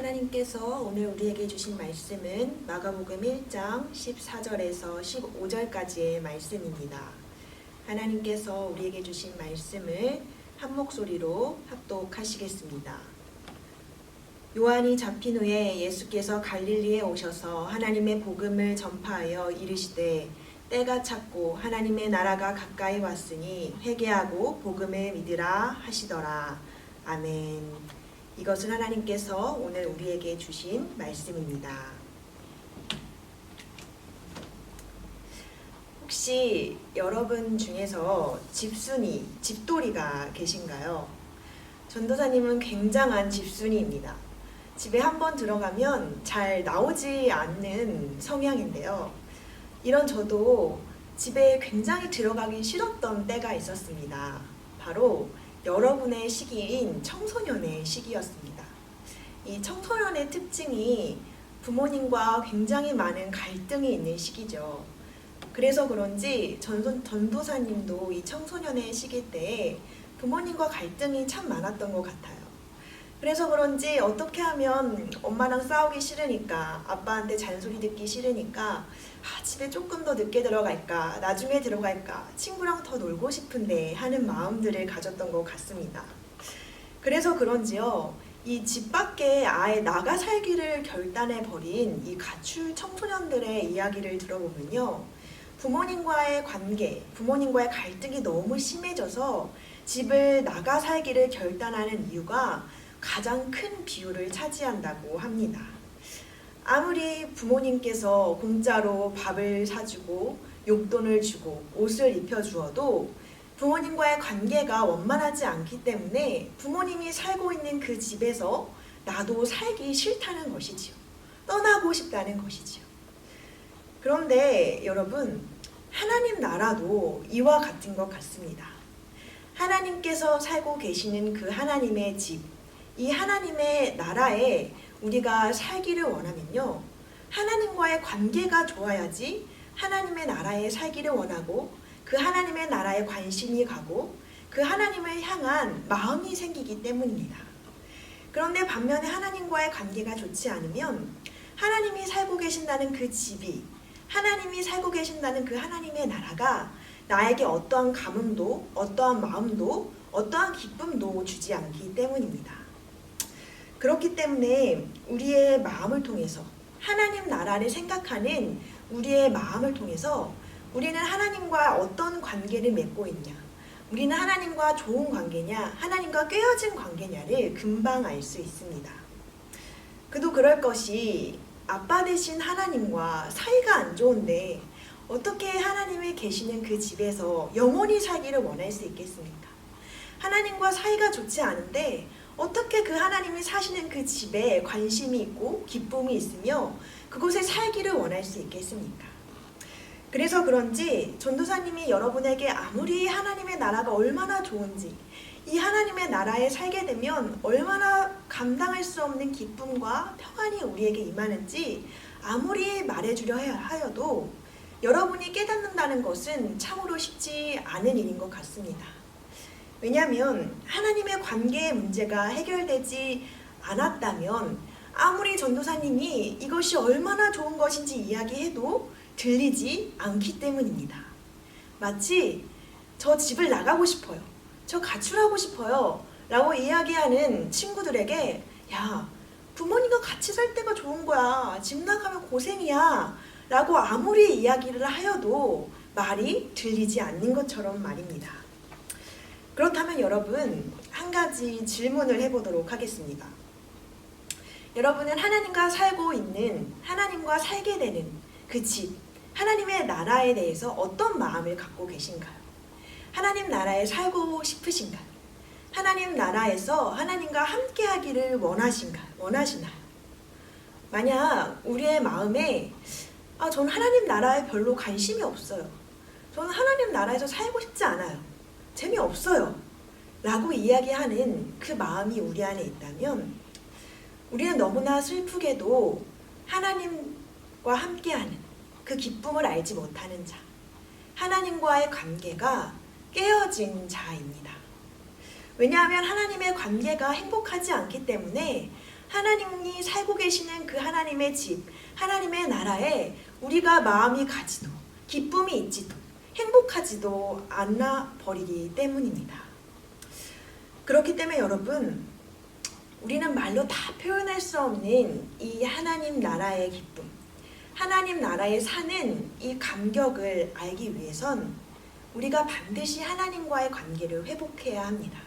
하나님께서 오늘 우리에게 주신 말씀은 마가복음 1장 14절에서 15절까지의 말씀입니다. 하나님께서 우리에게 주신 말씀을 한 목소리로 합독하시겠습니다. 요한이 잡힌 후에 예수께서 갈릴리에 오셔서 하나님의 복음을 전파하여 이르시되 때가 찼고 하나님의 나라가 가까이 왔으니 회개하고 복음을 믿으라 하시더라. 아멘. 이것은 하나님께서 오늘 우리에게 주신 말씀입니다. 혹시 여러분 중에서 집순이, 집돌이가 계신가요? 전도사님은 굉장한 집순이입니다. 집에 한번 들어가면 잘 나오지 않는 성향인데요. 이런 저도 집에 굉장히 들어가기 싫었던 때가 있었습니다. 바로 여러분의 시기인 청소년의 시기였습니다. 이 청소년의 특징이 부모님과 굉장히 많은 갈등이 있는 시기죠. 그래서 그런지 전도사님도 이 청소년의 시기 때에 부모님과 갈등이 참 많았던 것 같아요. 그래서 그런지 어떻게 하면 엄마랑 싸우기 싫으니까, 아빠한테 잔소리 듣기 싫으니까 집에 조금 더 늦게 들어갈까, 나중에 들어갈까, 친구랑 더 놀고 싶은데 하는 마음들을 가졌던 것 같습니다. 그래서 그런지요, 이 집 밖에 아예 나가 살기를 결단해버린 이 가출 청소년들의 이야기를 들어보면요, 부모님과의 관계, 부모님과의 갈등이 너무 심해져서 집을 나가 살기를 결단하는 이유가 가장 큰 비율을 차지한다고 합니다. 아무리 부모님께서 공짜로 밥을 사주고 용돈을 주고 옷을 입혀주어도 부모님과의 관계가 원만하지 않기 때문에 부모님이 살고 있는 그 집에서 나도 살기 싫다는 것이지요. 떠나고 싶다는 것이지요. 그런데 여러분, 하나님 나라도 이와 같은 것 같습니다. 하나님께서 살고 계시는 그 하나님의 집, 이 하나님의 나라에 우리가 살기를 원하면요, 하나님과의 관계가 좋아야지 하나님의 나라에 살기를 원하고 그 하나님의 나라에 관심이 가고 그 하나님을 향한 마음이 생기기 때문입니다. 그런데 반면에 하나님과의 관계가 좋지 않으면 하나님이 살고 계신다는 그 집이, 하나님이 살고 계신다는 그 하나님의 나라가 나에게 어떠한 감흥도, 어떠한 마음도, 어떠한 기쁨도 주지 않기 때문입니다. 그렇기 때문에 우리의 마음을 통해서, 하나님 나라를 생각하는 우리의 마음을 통해서 우리는 하나님과 어떤 관계를 맺고 있냐, 우리는 하나님과 좋은 관계냐, 하나님과 꿰어진 관계냐를 금방 알 수 있습니다. 그도 그럴 것이 아빠 되신 하나님과 사이가 안 좋은데 어떻게 하나님이 계시는 그 집에서 영원히 살기를 원할 수 있겠습니까? 하나님과 사이가 좋지 않은데 어떻게 그 하나님이 사시는 그 집에 관심이 있고 기쁨이 있으며 그곳에 살기를 원할 수 있겠습니까? 그래서 그런지 전도사님이 여러분에게 아무리 하나님의 나라가 얼마나 좋은지, 이 하나님의 나라에 살게 되면 얼마나 감당할 수 없는 기쁨과 평안이 우리에게 임하는지 아무리 말해주려 하여도 여러분이 깨닫는다는 것은 참으로 쉽지 않은 일인 것 같습니다. 왜냐하면 하나님의 관계의 문제가 해결되지 않았다면 아무리 전도사님이 이것이 얼마나 좋은 것인지 이야기해도 들리지 않기 때문입니다. 마치 저 집을 나가고 싶어요, 저 가출하고 싶어요 라고 이야기하는 친구들에게 야, 부모님과 같이 살 때가 좋은 거야, 집 나가면 고생이야 라고 아무리 이야기를 하여도 말이 들리지 않는 것처럼 말입니다. 그렇다면 여러분, 한 가지 질문을 해보도록 하겠습니다. 여러분은 하나님과 살고 있는, 하나님과 살게 되는 그 집, 하나님의 나라에 대해서 어떤 마음을 갖고 계신가요? 하나님 나라에 살고 싶으신가요? 하나님 나라에서 하나님과 함께 하기를 원하시나요? 만약 우리의 마음에 저는 하나님 나라에 별로 관심이 없어요, 저는 하나님 나라에서 살고 싶지 않아요, 재미없어요 라고 이야기하는 그 마음이 우리 안에 있다면 우리는 너무나 슬프게도 하나님과 함께하는 그 기쁨을 알지 못하는 자, 하나님과의 관계가 깨어진 자입니다. 왜냐하면 하나님의 관계가 행복하지 않기 때문에 하나님이 살고 계시는 그 하나님의 집, 하나님의 나라에 우리가 마음이 가지도, 기쁨이 있지도, 행복하지도 않아 버리기 때문입니다. 그렇기 때문에 여러분, 우리는 말로 다 표현할 수 없는 이 하나님 나라의 기쁨, 하나님 나라에 사는 이 감격을 알기 위해선 우리가 반드시 하나님과의 관계를 회복해야 합니다.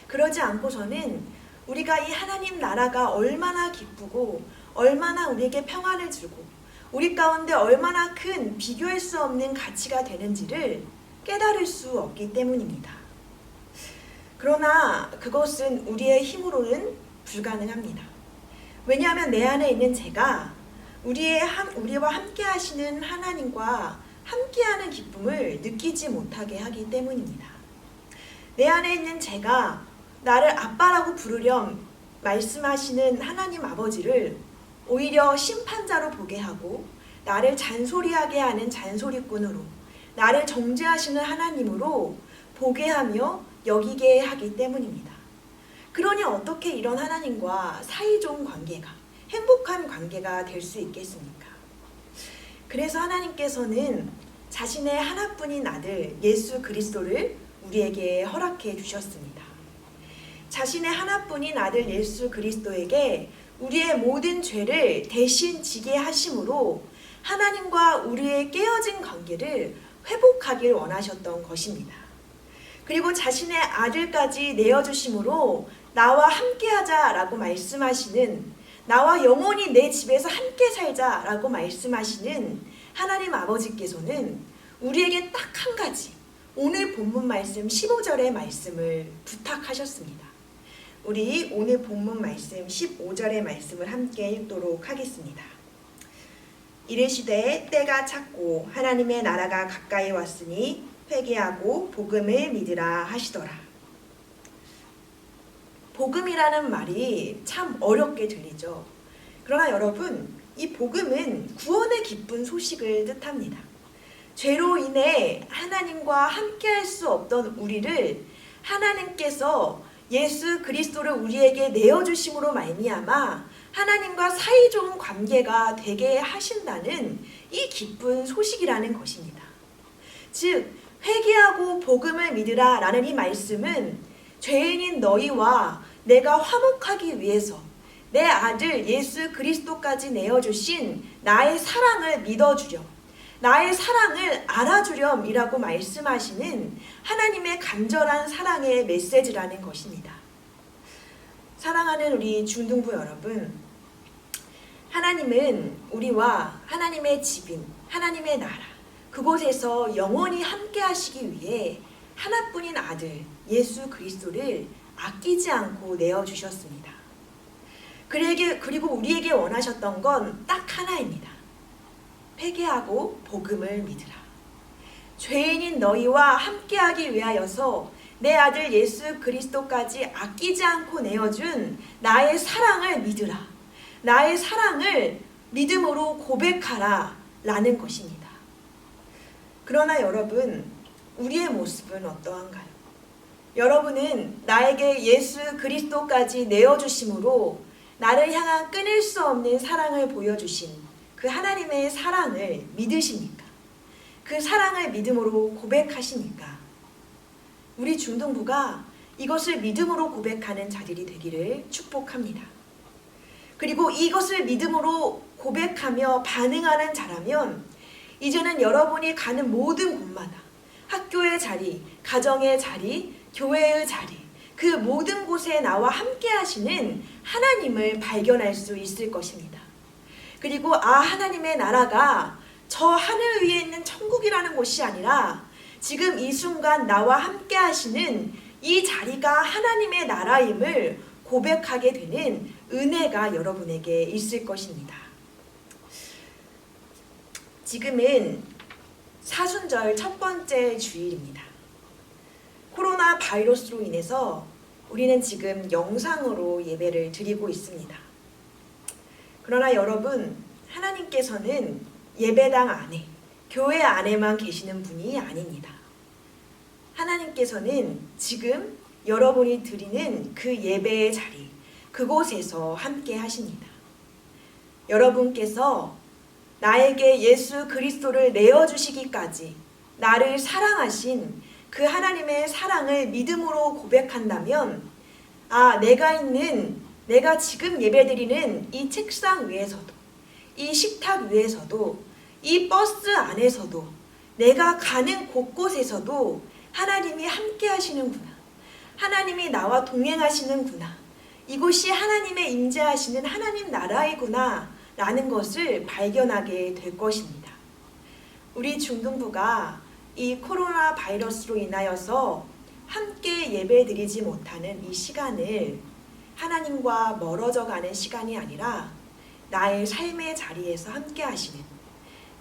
그러지 않고서는 우리가 이 하나님 나라가 얼마나 기쁘고 얼마나 우리에게 평안을 주고 우리 가운데 얼마나 큰 비교할 수 없는 가치가 되는지를 깨달을 수 없기 때문입니다. 그러나 그것은 우리의 힘으로는 불가능합니다. 왜냐하면 내 안에 있는 제가 우리와 함께 하시는 하나님과 함께하는 기쁨을 느끼지 못하게 하기 때문입니다. 내 안에 있는 제가 나를 아빠라고 부르렴 말씀하시는 하나님 아버지를 오히려 심판자로 보게 하고 나를 잔소리하게 하는 잔소리꾼으로, 나를 정죄하시는 하나님으로 보게 하며 여기게 하기 때문입니다. 그러니 어떻게 이런 하나님과 사이좋은 관계가, 행복한 관계가 될 수 있겠습니까? 그래서 하나님께서는 자신의 하나뿐인 아들 예수 그리스도를 우리에게 허락해 주셨습니다. 자신의 하나뿐인 아들 예수 그리스도에게 우리의 모든 죄를 대신 지게 하심으로 하나님과 우리의 깨어진 관계를 회복하길 원하셨던 것입니다. 그리고 자신의 아들까지 내어주심으로 나와 함께하자라고 말씀하시는, 나와 영원히 내 집에서 함께 살자라고 말씀하시는 하나님 아버지께서는 우리에게 딱 한 가지, 오늘 본문 말씀 15절의 말씀을 부탁하셨습니다. 우리 오늘 본문 말씀 15절의 말씀을 함께 읽도록 하겠습니다. 이르시되 때가 찼고 하나님의 나라가 가까이 왔으니 회개하고 복음을 믿으라 하시더라. 복음이라는 말이 참 어렵게 들리죠. 그러나 여러분, 이 복음은 구원의 기쁜 소식을 뜻합니다. 죄로 인해 하나님과 함께할 수 없던 우리를 하나님께서 예수 그리스도를 우리에게 내어주심으로 말미암아 하나님과 사이좋은 관계가 되게 하신다는 이 기쁜 소식이라는 것입니다. 즉, 회개하고 복음을 믿으라 라는 이 말씀은 죄인인 너희와 내가 화목하기 위해서 내 아들 예수 그리스도까지 내어주신 나의 사랑을 믿어주렴, 나의 사랑을 알아주렴 이라고 말씀하시는 하나님의 간절한 사랑의 메시지라는 것입니다. 사랑하는 우리 중등부 여러분, 하나님은 우리와 하나님의 집인 하나님의 나라, 그곳에서 영원히 함께 하시기 위해 하나뿐인 아들 예수 그리스도를 아끼지 않고 내어주셨습니다. 그리고 우리에게 원하셨던 건 딱 하나입니다. 회개하고 복음을 믿으라. 죄인인 너희와 함께하기 위하여서 내 아들 예수 그리스도까지 아끼지 않고 내어준 나의 사랑을 믿으라. 나의 사랑을 믿음으로 고백하라 라는 것입니다. 그러나 여러분, 우리의 모습은 어떠한가요? 여러분은 나에게 예수 그리스도까지 내어주심으로 나를 향한 끊을 수 없는 사랑을 보여주신 그 하나님의 사랑을 믿으십니까? 그 사랑을 믿음으로 고백하십니까? 우리 중등부가 이것을 믿음으로 고백하는 자들이 되기를 축복합니다. 그리고 이것을 믿음으로 고백하며 반응하는 자라면 이제는 여러분이 가는 모든 곳마다 학교의 자리, 가정의 자리, 교회의 자리, 그 모든 곳에 나와 함께 하시는 하나님을 발견할 수 있을 것입니다. 그리고 하나님의 나라가 저 하늘 위에 있는 천국이라는 곳이 아니라 지금 이 순간 나와 함께 하시는 이 자리가 하나님의 나라임을 고백하게 되는 은혜가 여러분에게 있을 것입니다. 지금은 사순절 첫 번째 주일입니다. 코로나 바이러스로 인해서 우리는 지금 영상으로 예배를 드리고 있습니다. 그러나 여러분, 하나님께서는 예배당 안에, 교회 안에만 계시는 분이 아닙니다. 하나님께서는 지금 여러분이 드리는 그 예배의 자리, 그곳에서 함께 하십니다. 여러분께서 나에게 예수 그리스도를 내어주시기까지 나를 사랑하신 그 하나님의 사랑을 믿음으로 고백한다면, 내가 지금 예배드리는 이 책상 위에서도, 이 식탁 위에서도, 이 버스 안에서도, 내가 가는 곳곳에서도 하나님이 함께 하시는구나. 하나님이 나와 동행하시는구나. 이곳이 하나님의 임재하시는 하나님 나라이구나 라는 것을 발견하게 될 것입니다. 우리 중등부가 이 코로나 바이러스로 인하여서 함께 예배드리지 못하는 이 시간을 하나님과 멀어져 가는 시간이 아니라 나의 삶의 자리에서 함께 하시는,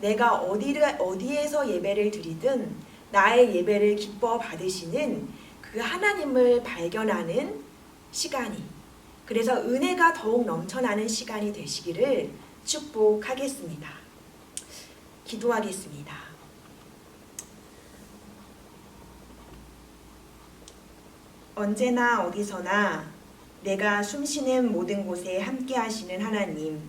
내가 어디에서 예배를 드리든 나의 예배를 기뻐 받으시는 그 하나님을 발견하는 시간이, 그래서 은혜가 더욱 넘쳐나는 시간이 되시기를 축복하겠습니다. 기도하겠습니다. 언제나 어디서나 내가 숨쉬는 모든 곳에 함께 하시는 하나님,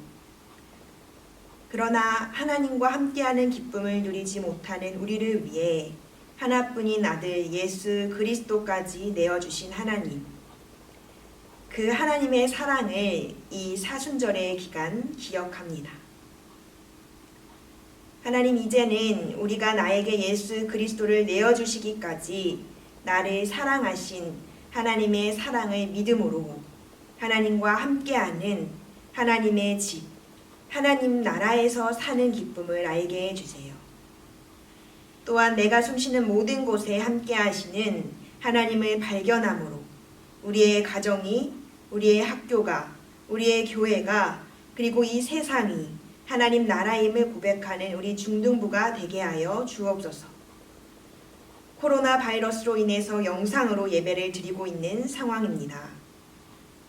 그러나 하나님과 함께하는 기쁨을 누리지 못하는 우리를 위해 하나뿐인 아들 예수 그리스도까지 내어주신 하나님, 그 하나님의 사랑을 이 사순절의 기간 기억합니다. 하나님, 이제는 우리가 나에게 예수 그리스도를 내어주시기까지 나를 사랑하신 하나님의 사랑을 믿음으로 하나님과 함께하는 하나님의 집, 하나님 나라에서 사는 기쁨을 알게 해주세요. 또한 내가 숨쉬는 모든 곳에 함께하시는 하나님을 발견함으로 우리의 가정이, 우리의 학교가, 우리의 교회가, 그리고 이 세상이 하나님 나라임을 고백하는 우리 중등부가 되게 하여 주옵소서. 코로나 바이러스로 인해서 영상으로 예배를 드리고 있는 상황입니다.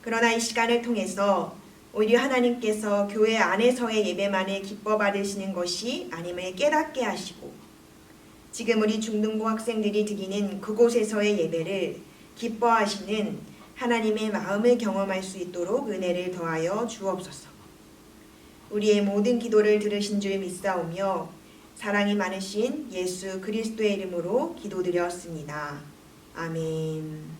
그러나 이 시간을 통해서 오히려 하나님께서 교회 안에서의 예배만을 기뻐 받으시는 것이 아님을 깨닫게 하시고, 지금 우리 중등부 학생들이 드리는 그곳에서의 예배를 기뻐하시는 하나님의 마음을 경험할 수 있도록 은혜를 더하여 주옵소서. 우리의 모든 기도를 들으신 줄 믿사오며 사랑이 많으신 예수 그리스도의 이름으로 기도드렸습니다. 아멘.